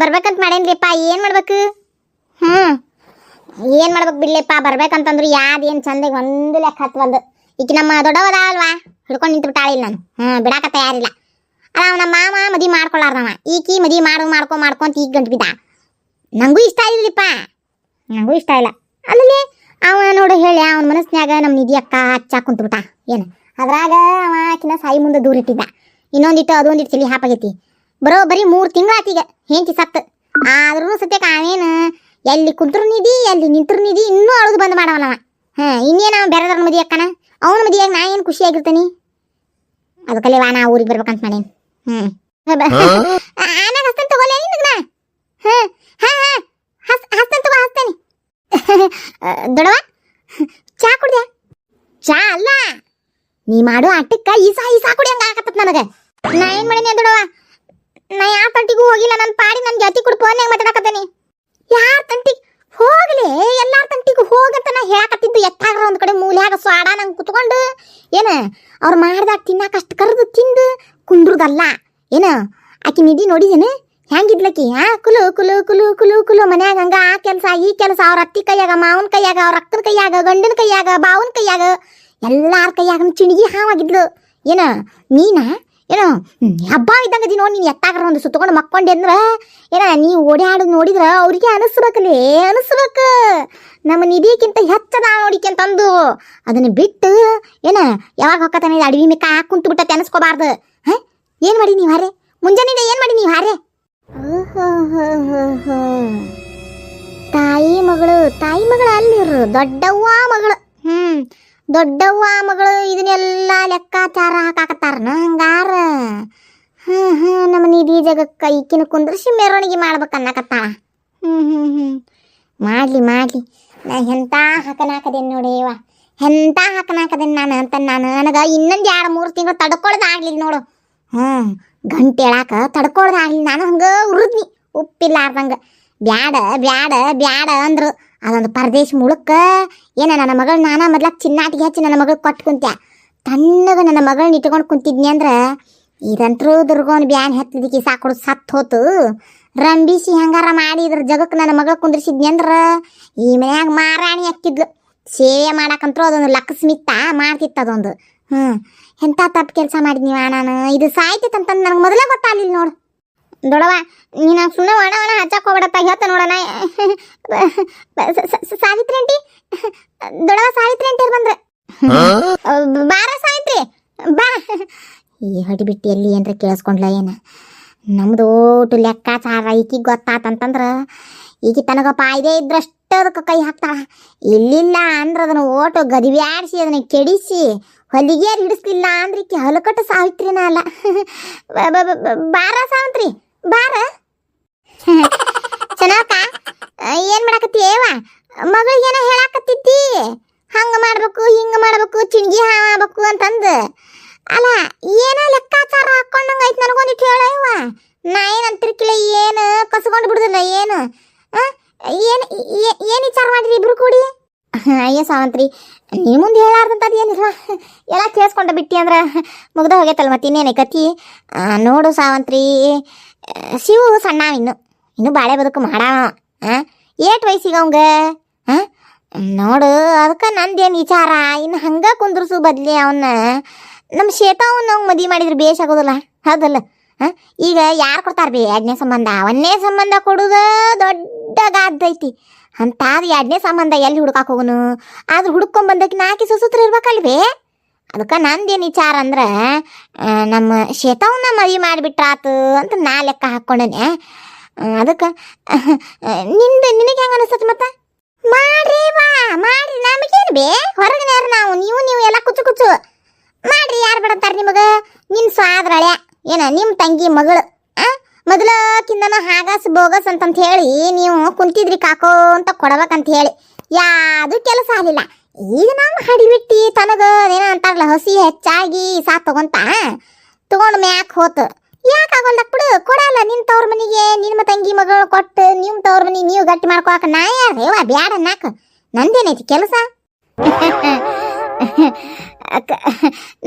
ಬರ್ಬೇಕಂತ ಮಾಡೇನ್ರಿಪ್ಪ. ಏನ್ ಮಾಡ್ಬೇಕು? ಏನ್ ಮಾಡ್ಬೇಕು ಬಿಡ್ಲಿಪ್ಪ. ಬರ್ಬೇಕಂತಂದ್ರು ಏನ್ ಚಂದಾಗ ಒಂದು ಲೆಕ್ಕ ಹತ್ವಲ್ದು. ಈಗ ನಮ್ಮ ದೊಡ್ಡವದ ಅಲ್ವಾ, ಹಿಡ್ಕೊಂಡು ನಿಂತು ಬಿಟ್ಟಾಳಿಲ್ಲ ನಾನು. ಬಿಡಾಕ ತಯಾರಿಲ್ಲ. ಅಲ್ಲ ನಮ್ಮ ಮಾಮ ಮದಿ ಮಾಡ್ಕೊಳ್ಳಾರ್ದವ, ಈಕಿ ಮದಿ ಮಾಡ್ಕೊಂತ ಈಗ ಗಂಟು ಬಿದ್ದ. ನಂಗೂ ಇಷ್ಟ ಇಲ್ಲಪ್ಪ, ನಂಗೂ ಇಷ್ಟ ಇಲ್ಲ. ಅಲ್ಲಿ ಅವ ನೋಡು ಹೇಳಿ ಅವನ ಮನಸ್ನ್ಯಾಗ ನಮ್ಮ ನಿಧಿ ಅಕ್ಕ ಹಚ್ಚ ಕುಂತ್ಬಿಟ್ಟ. ಏನು ಅದ್ರಾಗ ಅವ ಆಕಿನ ಸಾಯಿ ಮುಂದೆ ದೂರ ಇಟ್ಟಿದ್ದ. ಇನ್ನೊಂದಿಟ್ಟು ಅದೊಂದಿಟ್ಟು ಚಳಿ ಹಾಪಾಗೈತಿ. ಬರೀ 3 ತಿಂಗಳಾತೀಗ ಹೆಂಡತಿ ಸತ್ತು. ಆದ್ರೂ ಸತ್ಯಕ್ಕೆ ಅವೇನು ಎಲ್ಲಿ ಕುಂತ್ರು ನಿಧಿ, ಎಲ್ಲಿ ನಿಂತ್ರು ನಿಧಿ, ಇನ್ನೂ ಅಳದು ಬಂದ್ ಮಾಡವನವ. ಇನ್ನೇನು ಅವ ಬೇರೆದವ್ರ ಮದಿ ಅಕ್ಕನ, ಅವನ ಮದಿಯಾಗ ನಾ ಏನು ಖುಷಿಯಾಗಿರ್ತೀನಿ. ಅದಕ್ಕಲ್ಲೇ ನಾ ಊರಿಗೆ ಬರ್ಬೇಕಂತ ಮಾಡೇನಿ. ಆಮ್ಯಾಗ ಹಸ್ತೇನೆ ತಗೋಲೇ ನಿನಗ ನಾ. ಹಸ್ತೇನೆ ತಗೋ, ಹಸ್ತೇನೆ. ದೊಡವ ಚಾ ಕುಡ್ದ್ಯಾ? ಚಾ ಅಲ್ಲ, ನೀ ಮಾಡೋ ಆಟಕ್ಕ ಈಸಾ ಕುಡಿಯಂಗ ಆಗತ್ತ ನನಗೆ. ನಾ ಏನ್ ಮಾಡೀನಿ ದೊಡವ? ನಾ ಯಾರ ತಂಟಿಗೂ ಹೋಗಿಲ್ಲ. ನನ್ನ ಪಾಡಿ ನನ್ನ ಜಾತಿ ಕೂಡ ಫೋನ್ಯಾಗ ಮಾತಾಡಕತ್ತೇನಿ. ಯಾರ ತಂಟಿಗೆ ಹೋಗ್ಲಿ, ಎಲ್ಲಾರ ತಂಟಿಗೂ ಹೋಗಂತ ನಾ ಹೇಳಕತ್ತಿದ್ದು. ಎತ್ತಾಗ್ರ ಒಂದ್ ಕಡೆ ಮೂಲ್ಯಾಗ ಸ್ವಾಡ ನಂಗೆ ಕುತ್ಕೊಂಡು ಏನ ಅವ್ರು ಮಾಡ್ದಾಗ ತಿನ್ನಾಕ ಅಷ್ಟು ಕರೆದು ತಿಂದು ಕುಂದ್ರದಲ್ಲ. ಏನ ಆಕಿ ನಿಧಿ ನೋಡಿದೇನು ಹೆಂಗಿದ್ಲಕ್ಕಿ? ಕುಲು ಕುಲು ಕುಲು ಕುಲು ಕುಲು ಮನ್ಯಾಗ ಹಂಗ ಆ ಕೆಲಸ ಈ ಕೆಲಸ, ಅವ್ರ ಅತ್ತಿ ಕೈಯಾಗ, ಮಾವನ ಕೈಯಾಗ, ಅವ್ರ ಅಕ್ಕನ ಕೈಯಾಗ, ಗಂಡನ ಕೈಯಾಗ, ಬಾವನ ಕೈಯಾಗ, ಎಲ್ಲಾರ ಕೈಯಾಗ ಚಿಣಿಗಿ ಹಾವಾಗಿದ್ಲು. ಏನ ನೀನ ಏನೋ ಹಬ್ಬ ಇದ್ದಂಗದಿ ನೋಡಿ. ನೀನು ಎತ್ತಾಗ್ರ ಒಂದು ಸುತ್ತಕೊಂಡು ಮಕ್ಕೊಂಡೆ ಅಂದ್ರ ಏನ ನೀ ಓಡಾಡೋದು ನೋಡಿದ್ರ ಅವ್ರಿಗೆ ಅನಿಸ್ಬೇಕಲ್ಲಿ, ಅನಿಸ್ಬೇಕು ನಮ್ಮ ನಿಧಿಕ್ಕಿಂತ ಹೆಚ್ಚದ ನೋಡಿಕೆಂತಂದು. ಅದನ್ನ ಬಿಟ್ಟು ಏನ ಯಾವಾಗ ಹೊಕ್ಕತಾನೆ ಅಡವಿ ಮಿಕ್ಕ ಕುಂತು ಬಿಟ್ಟತ್ತೆ ಅನಿಸ್ಕೋಬಾರ್ದು. ಏನ್ ಮಾಡಿ ನೀವು ಹಾರೆ? ಮುಂಜಾನಿಂದ ಏನ್ ಮಾಡಿ ನೀವು ಹಾರೆ? ತಾಯಿ ಮಗಳು ಅಲ್ಲಿರು ದೊಡ್ಡವ್ವ ಮಗಳು. ದೊಡ್ಡವ್ವ ಮಗಳು ಇದನ್ನೆಲ್ಲ ಲೆಕ್ಕಾಚಾರ ಹಾಕಾಕತ್ತಾರನ ಹಂಗಾರ. ನಮ್ಮ ನಿಧಿ ಜಗಕ್ಕ ಈಕಿನ ಕುಂದ್ರಿಸಿ ಮೆರವಣಿಗೆ ಮಾಡ್ಬೇಕನ್ನಕತ್ತಾಳ. ಮಾಡ್ಲಿ ನಾ ಎಂತ ಹಾಕನಾಕದೇನು ನೋಡೇವ, ಎಂತ ಹಾಕನಾಕದೇನು ನಾನು ಅಂತ. ನನಗೆ ಇನ್ನೊಂದು 2-3 ತಿಂಗಳು ತಡ್ಕೊಳ್ಳೋದಾಗ್ಲಿಲ್ಲ ನೋಡು. ಗಂಟೆ ಹೇಳಾಕ ತಡ್ಕೊಳ್ಳೋದಾಗ್ಲಿಲ್ಲ. ನಾನು ಹಂಗೆ ಉರಿದ್ನಿ ಉಪ್ಪಿಲ್ಲಾರ್ದಂಗೆ. ಬ್ಯಾಡ ಅಂದ್ರು. ಅದೊಂದು ಪರದೇಶ ಮುಳುಕ ಏನ ನನ್ನ ಮಗಳು ನಾನ ಮೊದ್ಲಾಗ ಚಿನ್ನಾಟಿಗೆ ಹಚ್ಚಿ ನನ್ನ ಮಗಳು ಕೊಟ್ಟು ಕುಂತ್ಯ. ತಣ್ಣಗ ನನ್ನ ಮಗಳನ್ನ ಇಟ್ಕೊಂಡು ಕುಂತಿದ್ನಿ ಅಂದ್ರೆ ಇದಂತ್ರೂ ದುರ್ಗೋನ್ ಬ್ಯಾನ್ ಹತ್ತಿದಕ್ಕೆ ಸಾಕೊಡು ಸತ್ತು ಹೋತು. ರಂಬಿಸಿ ಹಂಗಾರ ಮಾಡಿ ಇದ್ರ ಜಗಕ್ಕೆ ನನ್ನ ಮಗಳು ಕುಂದ್ರಿಸಿದ್ನಿ ಅಂದ್ರೆ ಈ ಮನ್ಯಾಗ ಮಾರಾಣಿ ಹಾಕಿದ್ಲು. ಸೇವೆ ಮಾಡಕ್ಕಂತರೂ ಅದೊಂದು ಲಕ್ಷ್ಮಿತ್ತ ಮಾಡ್ತಿತ್ತು ಅದೊಂದು. ಎಂಥ ತಪ್ಪು ಕೆಲಸ ಮಾಡಿದ್ನಿವ ನಾನು. ಇದು ಸಾಯ್ತಿತ್ತಂತಂದು ನನಗೆ ಮೊದಲೇ ಗೊತ್ತಾಗಲಿಲ್ಲ ನೋಡು. ದೊಡವ ನೀನು ಸುಮ್ಮನೆ ಒಣ ಹಚ್ಚಕ್ಕೆ ಹೋಗ್ಬೇಡಪ್ಪ. ಹೇಳ್ತ ನೋಡೋಣ. ಸಾವಿತ್ರಿ ಆಂಟಿ, ದೊಡವ ಸಾವಿತ್ರಿ ಆಂಟಿ ಬಂದ್ರೆ ಬಾರ ಸಾವಿತ್ರಿ ಬಾ. ಈ ಹಡಿಬಿಟ್ಟಿ ಎಲ್ಲಿ ಏನ್ರ ಕೇಳಿಸ್ಕೊಂಡ್ಲ ಏನ? ನಮ್ದು ಓಟು ಲೆಕ್ಕಾಚಾರ ಈಕಿಗೆ ಗೊತ್ತಾತಂತಂದ್ರೆ ಈಗ ತನಗಪ್ಪ ಇದೇ ಇದ್ರಷ್ಟು ಅದಕ್ಕೆ ಕೈ ಹಾಕ್ತಾಳ. ಇಲ್ಲಿಲ್ಲ ಅಂದ್ರೆ ಅದನ್ನು ಓಟು ಗದಿಬ್ಯಾಡಿಸಿ ಅದನ್ನ ಕೆಡಿಸಿ ಹೊಲಿಗೆಯರು ಹಿಡಿಸ್ಲಿಲ್ಲ ಅಂದ್ರೆ ಈಕಿ ಹಲಕಟ್ಟು ಸಾವಿತ್ರಿನ ಅಲ್ಲ. ಬಾರ ಸಾವಿತ್ರಿ ಬಾರ. ಚೆನ್ನಾಕ ಏನ್ ಮಾಡಾಕತ್ತೀವ? ಮಗಳಿಗೇನ ಹೇಳಾಕತ್ತಿದ್ದಿ, ಹಂಗ ಮಾಡ್ಬೇಕು ಹಿಂಗ ಮಾಡ್ಬೇಕು ಚಿಣ್ಗಿ ಹಾಬೇಕು ಅಂತಂದು. ಅಲ್ಲ ಏನ ಲೆಕ್ಕಾಚಾರ ಹಾಕೊಂಡಂಗ ಐತ್ ನನಗೊಂದಿಟ್ಟು ಹೇಳವ. ನಾ ಏನ್ ಅಂತಿರ್ಕಿಲ್ಲ, ಏನು ಕಸ್ಕೊಂಡು ಬಿಡುದಿಲ್ಲ. ಏನು ಏನ್ ವಿಚಾರ ಮಾಡ್ರಿ ಇಬ್ರು ಕೂಡಿ? ಅಯ್ಯ ಸಾವಂತ್ರಿ, ನೀ ಮುಂದೆ ಹೇಳಾರ್ದಂತದ್ ಏನಿಲ್ವಾ? ಎಲ್ಲ ಕೇಳಿಸ್ಕೊಂಡ ಬಿಟ್ಟಿ ಅಂದ್ರೆ ಮುಗ್ದ ಹೋಗೈತಲ್ಲ. ಮತ್ತೆ ಇನ್ನೇನೆ ಕತಿ? ನೋಡು ಸಾವಂತ್ರಿ, ಶಿವು ಸಣ್ಣ, ಇನ್ನು ಬಾಳೆ ಬದುಕು ಮಾಡಾವ. ಏಟ್ ವಯಸ್ಸಿಗೆ ಅವಂಗ? ನೋಡು ಅದಕ್ಕೆ ನಂದೇನು ವಿಚಾರ. ಇನ್ನು ಹಂಗ ಕುಂದ್ರಸು ಬದ್ಲಿ ಅವನ್ನ ನಮ್ಮ ಶೇತಾವನ್ನ ಅವ್ನು ಮದುವೆ ಮಾಡಿದ್ರೆ ಬೇಷ್ ಆಗೋದಿಲ್ಲ, ಹೌದಲ್ಲ? ಈಗ ಯಾರು ಕೊಡ್ತಾರ ಬಿ 2ನೇ ಸಂಬಂಧ? 1ನೇ ಸಂಬಂಧ ಕೊಡುದ ದೊಡ್ಡ ಗಾದ್ದೈತಿ. ಅಂತಾದ 2ನೇ ಸಂಬಂಧ ಎಲ್ಲಿ ಹುಡುಕಾಕ್ ಹೋಗುನು? ಆದ್ರೆ ಹುಡುಕೊಂಡ್ ನಾಕಿ ಸುಸೂತ್ರ ಇರ್ಬೇಕಲ್ವೇ? ಅದಕ್ಕೆ ನಂದೇನು ವಿಚಾರ ಅಂದ್ರೆ ನಮ್ಮ ಶೇತಾವನ್ನ ಮದುವೆ ಮಾಡಿಬಿಟ್ರಾತು ಅಂತ ನಾ ಲೆಕ್ಕ ಹಾಕ್ಕೊಂಡೇನೆ. ಅದಕ್ಕೆ ನಿನಗೆ ಹೆಂಗೆ ಅನಿಸ್ತತಿ? ಮತ್ತೆ ಮಾಡ್ರಿ ನಮಗೇನು ಬೇ, ಹೊರಗಿನ ಯಾರು ನಾವು, ನೀವು ಎಲ್ಲ ಕುಚ್ಚು ಮಾಡ್ರಿ. ಯಾರು ಬಿಡಂತಾರ ನಿಮಗೆ? ನಿನ್ನ ಸ್ವಾದ್ರಳೆ ಏನ ನಿಮ್ಮ ತಂಗಿ ಮಗಳು ಮೊದಲಕ್ಕಿಂದನೂ ಹಾಗಸ್ ಬೋಗಸ್ ಅಂತಂತ ಹೇಳಿ ನೀವು ಕುಂತಿದ್ರಿ ಕಾಕೋ ಅಂತ ಕೊಡ್ಬೇಕಂತ ಹೇಳಿ ಯಾವುದು ಕೆಲಸ ಆಗಲಿಲ್ಲ. ಈಗ ನಮ್ಮ ಹಡಿಬಿಟ್ಟಿ ತನಗ ಏನೋ ಅಂತಾರಲ್ಲ, ಹಸಿ ಹೆಚ್ಚಾಗಿ ತಗೊಂಡು ಮ್ಯಾಕ್ ಹೋತು. ಯಾಕೆ ಆಗೋಲ್ದಕ್ ಬಿಡು, ಕೊಡಲ್ಲ. ನಿನ್ನ ತವ್ರ ಮನೆಗೆ ನಿಮ್ಮ ತಂಗಿ ಮಗಳು ಕೊಟ್ಟು ನಿಮ್ಮ ತವ್ರ ಮನೆ ನೀವು ಗಟ್ಟಿ ಮಾಡ್ಕೊಳಕ ನಾ ಯಾರೇವ? ಬ್ಯಾಡ ನಾಕ ನಂದೇನೈತಿ ಕೆಲಸ?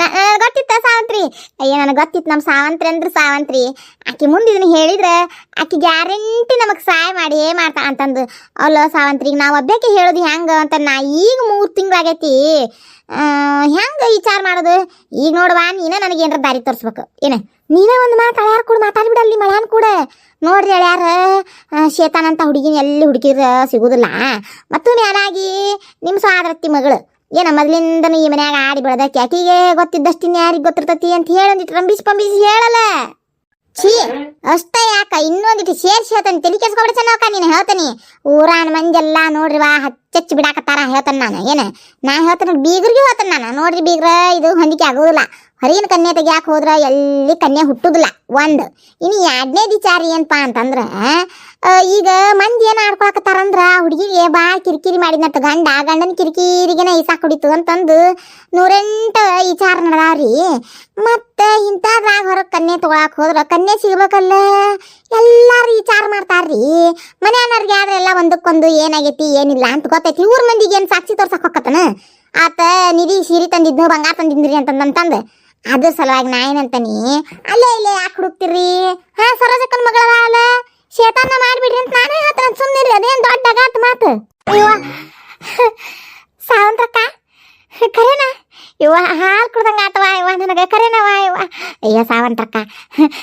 ನನಗೆ ಗೊತ್ತಿತ್ತ ಸಾವಂತ್ರಿ, ಅಯ್ಯ ನನಗೆ ಗೊತ್ತಿತ್ತು ನಮ್ಮ ಸಾವಂತ್ರಿ ಅಂದ್ರೆ ಸಾವಂತ್ರಿ. ಆಕಿ ಮುಂದೆ ಇದನ್ನ ಹೇಳಿದ್ರೆ ಆಕಿ ಗ್ಯಾರಂಟಿ ನಮಗೆ ಸಹಾಯ ಮಾಡಿ ಮಾಡ್ತಾ ಅಂತಂದು. ಅಲ್ಲ ಸಾವಂತ್ರಿ, ಈಗ ನಾವು ಒಬ್ಬಾಕೆ ಹೇಳೋದು ಹೆಂಗೆ ಅಂತ ನಾ ಈಗ 3 ತಿಂಗಳಾಗೈತಿ, ಹೆಂಗೆ ವಿಚಾರ ಮಾಡೋದು? ಈಗ ನೋಡುವ, ನೀನೇ ನನಗೆ ಏನಾರ ದಾರಿ ತೋರಿಸ್ಬೇಕು. ಏನೇ ನೀನೇ ಒಂದು ಮಾತು ಅಳ್ಯಾರ ಕೂಡ ಮಾತಾಡ್ಬಿಡಲ್ಲಿ ಮಳ್ಯಾನ್ ಕೂಡ. ನೋಡ್ರಿ ಅಳ್ಯಾರ ಶೇತಾನ್ ಅಂತ ಹುಡುಗಿನ ಎಲ್ಲಿ ಹುಡುಕಿದ್ರೆ ಸಿಗುದಿಲ್ಲ. ಮತ್ತು ಮೇಲಾಗಿ ನಿಮ್ಮ ಸೋದರತ್ತಿ ಮಗಳು ಏನ ಮೊದಲಿಂದನೂ ಈ ಮನ್ಯಾಗ ಆಡಿ ಬೆಳೆದಕ್ಕೆ ಆಕಿಗೆ ಗೊತ್ತಿದ್ದಷ್ಟು ಯಾರಿಗೆ ಗೊತ್ತಿರ್ತತಿ ಅಂತ ಹೇಳಂದಿಟ್ಟು ರಂಬಿಸಿ ಹೇಳಲ್ಲ. ಛೀ ಅಷ್ಟ ಯಾಕ ಇನ್ನೊಂದಿಟ್ಟು ಸೇರ್ಸಿ ಹೇಳ್ತಾನೆ, ತಲೆ ಕೆಸ್ಕೊಬಿಡ ಚೆನ್ನಕ. ನೀನು ಹೇಳ್ತಾನಿ ಊರಾನ ಮಂಜೆಲ್ಲ ನೋಡ್ರಿ ವಾ ಹಚ್ಚಿ ಬಿಡಾಕತ್ತಾರ ಹೇಳ್ತಾನೆ. ನಾನು ನಾ ಹೇಳ್ತಾನೆ ಬೀಗರಿಗೆ ಹೇಳ್ತಾನೆ ನಾನು, ನೋಡ್ರಿ ಬೀಗ್ರ ಇದು ಹೊಂದಿಕೆ ಆಗೋದಿಲ್ಲ. ಹೊರಗಿನ ಕನ್ಯೆ ತೆಗಿಯಾಕೆ ಹೋದ್ರ ಎಲ್ಲಿ ಕನ್ಯೆ ಹುಟ್ಟುದಿಲ್ಲ. ಒಂದು ಇನ್ನು 2ನೇ ವಿಚಾರ ಏನಪ್ಪ ಅಂತಂದ್ರೆ, ಈಗ ಮಂದಿ ಏನು ಆಡ್ಕೊಳಕತ್ತಾರಂದ್ರ ಹುಡುಗಿಗೆ ಭಾಳ ಕಿರಿಕಿರಿ ಮಾಡಿದ್ನಟ್ಟು ಗಂಡನ ಕಿರಿಕಿರಿಗೆನ ಇಸಾಕ್ ಹೊಡಿತು ಅಂತಂದು 108 ವಿಚಾರ ನಡೆದಾವ್ರಿ. ಮತ್ತೆ ಇಂಥದ್ರಾಗ ಹೊರಗೆ ಕನ್ಯೆ ತೊಗೊಳಕ್ ಹೋದ್ರ ಕನ್ಯೆ ಸಿಗ್ಬೇಕಲ್ಲ, ಎಲ್ಲಾರು ವಿಚಾರ ಮಾಡ್ತಾರ್ರಿ. ಮನೆಯವ್ರಿಗೆ ಆದ್ರೆ ಎಲ್ಲ ಒಂದಕ್ಕೊಂದು ಏನಾಗೈತಿ ಏನಿಲ್ಲ ಅಂತ ಗೊತ್ತೈತಿ. ಊರ್ ಮಂದಿಗೆ ಏನು ಸಾಕ್ಷಿ ತೋರ್ಸಕ್ ಹೋಗತ್ತನ ಆತ ನಿಧಿ ಸೀರೆ ತಂದಿದ್ನು ಬಂಗಾರ ತಂದಿದ್ರಿ ಅಂತಂದು. ಅದ್ರ ಸಲುವಾಗಿ ನಾ ಏನಂತಾನಿ, ಅಲ್ಲೇ ಇಲ್ಲೇ ಯಾಕೆ ಹುಡುಕ್ತಿರ್ರಿ? ಸರೋಜಕ್ಕನ ಮಗಳ ಅಲ್ಲ ಶೇತಾನ ಮಾಡ್ಬಿಡ್ರಿ ಅಂತ ನಾನೇ ಹೇಳ್ತಾನೆ. ಸುಮ್ಮನಿರಿ, ಅದೇನು ದೊಡ್ಡ ಅಗಾತ್ ಮಾತು. ಇವ ಸಾವಂತ್ರಕ್ಕ ಕರೇನಾ? ಇವ ಹಾಲು ಕುಡ್ದಂಗ ಆತವಾ ಇವ ನನಗೆ ಕರೇನವಾ ಇವ? ಅಯ್ಯ ಸಾವಂತ್ರಕ್ಕ,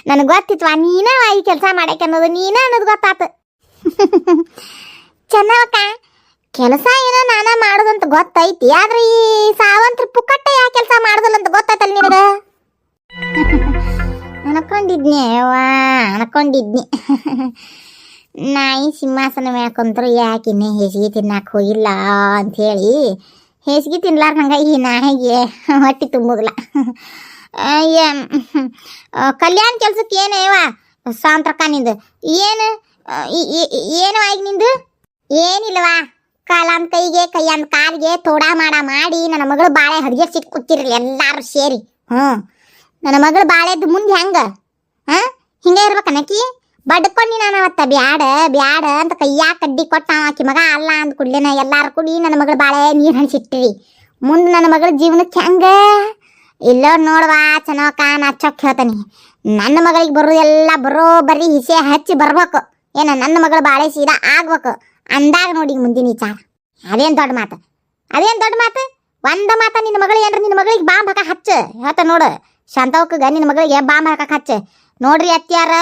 ನನಗೆ ಗೊತ್ತಿತ್ವಾ ನೀನ ಈ ಕೆಲಸ ಮಾಡಕ್ಕೆ ಅನ್ನೋದು, ನೀನ ಅನ್ನೋದು ಗೊತ್ತಾತು. ಚೆನ್ನವಕ್ಕ, ಕೆಲಸ ಏನೋ ನಾನ ಮಾಡೋದಂತ ಗೊತ್ತೈತಿ, ಆದ್ರೆ ಈ ಸಾವಂತ್ರ ಪುಕ್ಕಟ್ಟ ಯಾ ಕೆಲಸ ಮಾಡೋದಿಲ್ಲ ಅಂತ ಗೊತ್ತಾಯ್ತಲ್ಲ ನಿನಗ? ಅನ್ಕೊಂಡಿದ್ನಿ ನಾಯಿ ಸಿಂಹಾಸನ ಮೇಳ್ಕೊಂಡ್ರು ಯಾಕಿನ್ನೆ ಹೇಸಿಗೆ ತಿನ್ನಾಕ ಹೋಗಿಲ್ಲ ಅಂಥೇಳಿ ಹೇಸಿಗೆ ತಿನ್ಲಾರ ನಂಗೆ ಈ ನಾಯಿಗೆ ಹೊಟ್ಟೆ ತುಂಬುದಿಲ್ಲ. ಕಲ್ಯಾಣ ಕೆಲ್ಸಕ್ಕೆ ಏನೇವ ಸಾವಂತ್ರಕ್ಕ ನಿಂದು ಏನು ಆಗಿ ನಿಂದು? ಏನಿಲ್ಲವಾ, ಕಾಲಂತ ಕೈಗೆ ಕೈಯಂತ ಕಾಲಿಗೆ ತೋಡ ಮಾಡಿ ನನ್ನ ಮಗಳು ಬಾಳೆ ಹದಿಗೆ ಸಿಟ್ಟು ಕೂತಿರ್ಲಿ ಎಲ್ಲಾರು ಸೇರಿ. ನನ್ನ ಮಗಳು ಬಾಳೆದ್ದು ಮುಂದೆ ಹೆಂಗ ಹಿಂಗೆ ಇರ್ಬೇಕನಕಿ ಬಡ್ಕೊಂಡಿ ನಾನು ಅವತ್ತ ಬ್ಯಾಡ ಅಂತ ಕೈಯಾಗ ಕಡ್ಡಿ ಕೊಟ್ಟ ಆಕಿ ಮಗ ಅಲ್ಲ ಅಂದ್ ಕುಡ್ಲೇನ ಎಲ್ಲಾರು ಕುಡಿ ನನ್ನ ಮಗಳು ಬಾಳೆ ನೀರು ಹಣಿಸಿಟ್ಟಿರಿ. ಮುಂದೆ ನನ್ನ ಮಗಳ ಜೀವನಕ್ಕೆ ಹೆಂಗ ಇಲ್ಲೋ ನೋಡ್ವಾ ಚೆನ್ನೋಕ, ನಾ ಚೊಕ್ ಹೇಳ್ತಾನೆ, ನನ್ನ ಮಗಳಿಗೆ ಬರೋದೆಲ್ಲ ಬರೋಬ್ಬರಿ ಹಿಸೆ ಹಚ್ಚಿ ಬರ್ಬೇಕು. ನನ್ನ ಮಗಳ ಬಾಳೆ ಸೀದಾ ಆಗ್ಬೇಕು ಅಂದಾಗ ನೋಡಿ ಮುಂದಿನ ವಿಚಾರ. ಅದೇನು ದೊಡ್ಡ ಮಾತು? ಒಂದು ಮಾತ ನಿನ್ನ ಮಗಳು ಏನ್ರಿ ನಿನ್ನ ಮಗಳಿಗೆ ಬಾಂಬ್ ಹಾಕ ಹಚ್ಚ ಹೇಳ್ತ ನೋಡು. ಶಾಂತವಕ್ಕಗ ನಿನ್ನ ಮಗಳಿಗೆ ಬಾಂಬ್ ಹಾಕಕ್ಕೆ ಹಚ್ಚ. ನೋಡ್ರಿ ಅತ್ಯಾರ,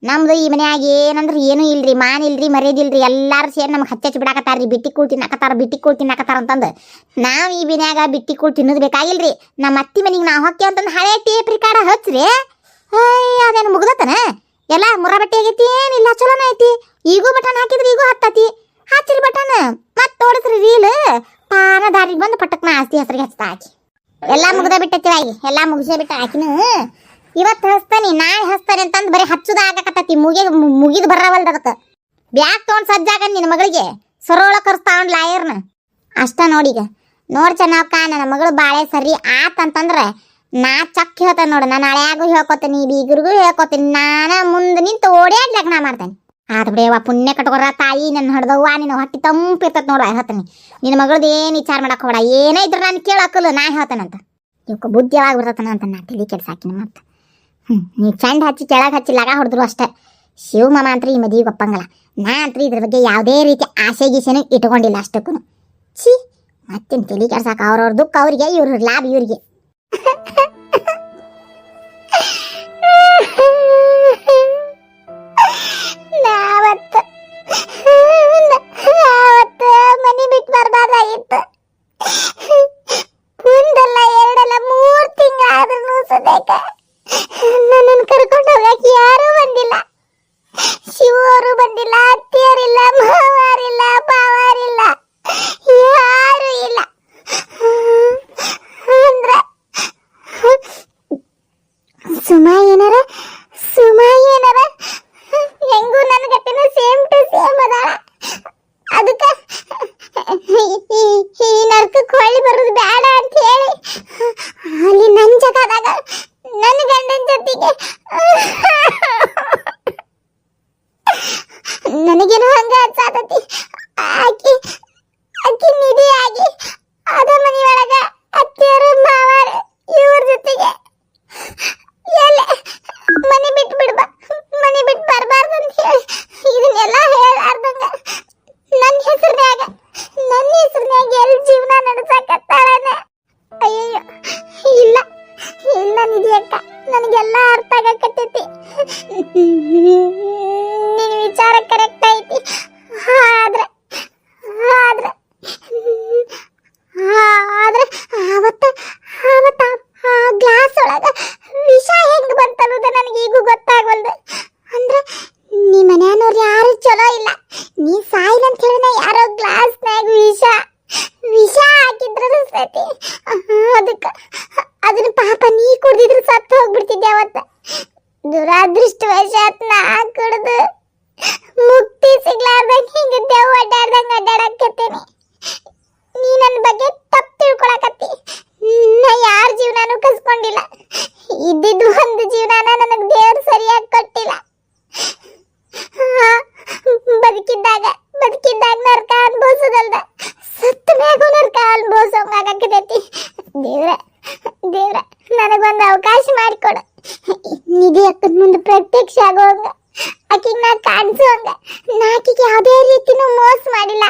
ನಮ್ದು ಈ ಮನ್ಯಾಗ ಏನಂದ್ರೆ ಏನೂ ಇಲ್ರಿ, ಮಾನ್ ಇಲ್ರಿ, ಮರ್ಯಾದಿಲ್ರಿ. ಎಲ್ಲಾರು ಸೇರಿ ನಮ್ಗೆ ಹಚ್ಚಿ ಬಿಡಾಕತ್ತಾರ್ರಿ, ಬಿಟ್ಟಿ ಕೂಳ್ ತಿನ್ನಾಕತ್ತಾರ ಅಂತಂದು. ನಾವು ಈ ಮನ್ಯಾಗ ಬಿಟ್ಟಿ ಕೂಳ್ ತಿನ್ನೋದು ಬೇಕಾಗಿಲ್ರಿ. ನಮ್ಮ ಅತ್ತಿ ಮನೆಗೆ ನಾವು ಹೊಕ್ಕೆ ಅಂತಂದು ಹಳೆ ಟೇಪ್ ರಿಕಾರ್ಡ ಹಚ್ಚ್ರಿ. ಅದೇನು ಮುಗ್ದತನ ಎಲ್ಲ ಮುರ ಬಟ್ಟೆ ಆಗೈತಿ, ಏನಿಲ್ಲ ಚಲೋನ ಐತಿ. ಈಗೂ ಬಟನ್ ಹಾಕಿದ್ರಿ ಈಗೂ ಹತ್ತತಿ, ಹಚ್ಚಿರಿ ಬಟನ್ ಮತ್ತೆ ತೋಡಿಸ್ರಿ ರೀಲ್, ತಾನ ದಾರಿಗೆ ಬಂದು ಪಟ್ಟಕ್ನ ಆಸ್ತಿ ಹೆಸರಿಗೆ ಹಚ್ತಾ ಹಾಕಿ. ಎಲ್ಲ ಮುಗ್ದ ಬಿಟ್ಟೈತಿ, ಎಲ್ಲ ಮುಗಿಸೇ ಬಿಟ್ಟ ಆಕಿನ. ಇವತ್ತು ಹಚ್ತಾನಿ ನಾಳೆ ಹಚ್ತಾನೆ ಅಂತಂದು ಬರೀ ಹಚ್ಚುದ ಆಗಕತ್ತತಿ, ಮುಗಿದು ಬರವಲ್ದ. ಅದಕ್ಕೆ ಬ್ಯಾಗ್ ತೊಗೊಂಡು ಸಜ್ಜಾಗ ನಿನ್ನ ಮಗಳಿಗೆ ಸರೋಳ ಕರ್ಸ್ತಾವನ್ ಲಾಯರ್ನ ಅಷ್ಟ. ನೋಡೀಗ ನೋಡಿ ಚೆನ್ನಕ್ಕ, ನನ್ನ ಮಗಳು ಬಾಳೆ ಸರಿ ಆತಂತಂದ್ರೆ ನಾ ಚಕ್ ಹೇಳ್ತೇನೆ ನೋಡು. ನಾನು ಹಳೆಯಾಗೂ ಹೇಳ್ಕೊತೀನಿ, ಬೀಗರಿಗೂ ಹೇಳ್ಕೊತೀನಿ, ನಾನು ಮುಂದೆ ನಿಂತು ಓಡಾಡ್ಲಾಕ ನಾ ಮಾಡ್ತೇನೆ. ಆದ ಬಿಡೇವ ಪುಣ್ಯ ಕಟ್ಕೊರ ತಾಯಿ, ನನ್ನ ಹಡ್ದವ್ವ ನಿನ್ನ ಹೊಟ್ಟೆ ತಂಪಿರ್ತೈತೆ ನೋಡ. ಹೇಳ್ತೀನಿ ನಿನ್ನ ಮಗಳದ್ದು ಏನು ವಿಚಾರ ಮಾಡಕ್ಕೆ ಹೋಡ, ಏನೇ ಇದ್ರು ನಾನು ಕೇಳಕ್ಕಲ್ಲ, ನಾ ಹೇಳ್ತೇನಂತ. ಇವಕ್ಕೆ ಬುದ್ಧಿ ಯಾವಾಗ ಅಂತ ನಾ ತಲೆ ಕೆಡ್ಸಾಕಿನ ಮತ್ತೆ. ನೀ ಚಂಡ ಹಚ್ಚಿ ಕೆಳಗೆ ಹಚ್ಚಿ ಲಗ ಹೊಡೆದ್ರು ಅಷ್ಟೇ. ಶಿವಮಾಮ ಅಂತ ಈ ಮದುವೆಗೆ ಒಪ್ಪಂಗಲ್ಲ. ನಾ ಅಂತ ಇದ್ರ ಬಗ್ಗೆ ಯಾವುದೇ ರೀತಿ ಆಸೆ ಗೀಸೆನೂ ಇಟ್ಕೊಂಡಿಲ್ಲ ಅಷ್ಟಕ್ಕೂ. ಛೀ ಮತ್ತೇನು ತಲೆ ಕೆಡ್ಸಾಕ, ಅವ್ರವ್ರ ದುಃಖ ಅವ್ರಿಗೆ, ಇವ್ರ ಲಾಭ ಇವ್ರಿಗೆ. ನಾವತ್ತ ಮನೆ ಬಿಟ್ಟು ಬರ್ಬಾರ್ದಾಗಿತ್ತು. ಒಂದಲ್ಲ ಎರಡಲ್ಲ 3 ತಿಂಗಳಾದ್ರೂ ಸದೇಕ ನನ್ನನ್ನು ಕರ್ಕೊಂಡು ಹೋಗಕ್ಕೆ ಯಾರೂ ಬಂದಿಲ್ಲ. ಶಿವರು ಬಂದಿಲ್ಲ, ಅತ್ತಿಯರಿಲ್ಲ, ಮಾವಾರಿಲ್ಲ, ಬಾವಾರಿಲ್ಲ, ಯಾರು ಇಲ್ಲ. ಅಂದ್ರೆ ಹೆಸರಿನಾಗ ಎಲ್ಲಿ ಜೀವನ ನಡೆಸಕತ್ತಾಳನ. ಅಯ್ಯಯ್ಯೋ, ಇಲ್ಲ ಇಲ್ಲ ನಿಧಿ ಅಕ್ಕ, ನನಗೆಲ್ಲ ಅರ್ಥ ಆಗಕತ್ತೈತಿ. ನಿನ್ನ ವಿಚಾರ ಕರೆಕ್ಟ್ ಐತಿ. ಆದ್ರೆ ಆದ್ರೆ ಆದ್ರೆ ಅವತ್ತ ಅವತ್ತ ಆ ಗ್ಲಾಸ್ ಒಳಗ ವಿಷ ಹೆಂಗ್ ಬಂತಲ್ಲದ ನನಗೆ ಈಗೂ ಗೊತ್ತಾಗವಲ್ದು. ಅಂದ್ರೆ ನೀ ಮನ್ಯಾನವ್ರು ಯಾರು ಚಲೋ ಇಲ್ಲ, ನೀ ಸಾಯಿಲ್ ಅಂತ ಹೇಳಿನ ಯಾರೋ ಗ್ಲಾಸ್ನಾಗ ವಿಷ ಹಾಕಿದ್ರು ಸತಿ. ಅದನ್ನ ಪಾಪ ನೀ ಕುಡ್ದಿದ್ರು ಸತ್ತು ಹೋಗ್ಬಿಡ್ತಿದ್ದೆ ಅವತ್ತ. ದುರಾದೃಷ್ಟವಶಾತ್ ನಾ ಕುಡ್ದು ಮುಕ್ತಿ ಸಿಗ್ಲಾರ್ದಂಗ ಹಿಂಗ ದೇವ್ ಅಡ್ಡಾಡ್ಕತ್ತೇನೆ. ನೀ ನನ್ನ ಬಗ್ಗೆ ತಪ್ಪು ತಿಳ್ಕೊಳಕತ್ತಿ. ನಾ ಯಾರ ಜೀವನಾನು ಕಸ್ಕೊಂಡಿಲ್ಲ. ಇದ್ದಿದ್ದು ಒಂದು ಜೀವನಾನ ನನಗೆ ದೇವ್ರು ಸರಿಯಾಗಿ ಕೊಟ್ಟಿಲ್ಲ. ಬದುಕಿದ್ದಾಗ ನರ್ಕ ಅನ್ಭವಿಸೋದಲ್ದ ಸತ್ತ ಮ್ಯಾಗೂ ನರ್ಕ ಅನ್ಭವಿಸೋಂಗಾಗತ್ತೈತಿ. ದೇವ್ರ ನನಗೊಂದು ಅವಕಾಶ ಮಾಡಿಕೊಡು. ನಿಧಿ ಅಕ್ಕನ ಮುಂದೆ ಪ್ರತ್ಯಕ್ಷ ಆಗೋಂಗ, ಆಕಿಗೆ ನಾ ಕಾಣಿಸೋಂಗ. ನಾ ಆಕಿಗೆ ಯಾವುದೇ ರೀತಿನೂ ಮೋಸ ಮಾಡಿಲ್ಲ.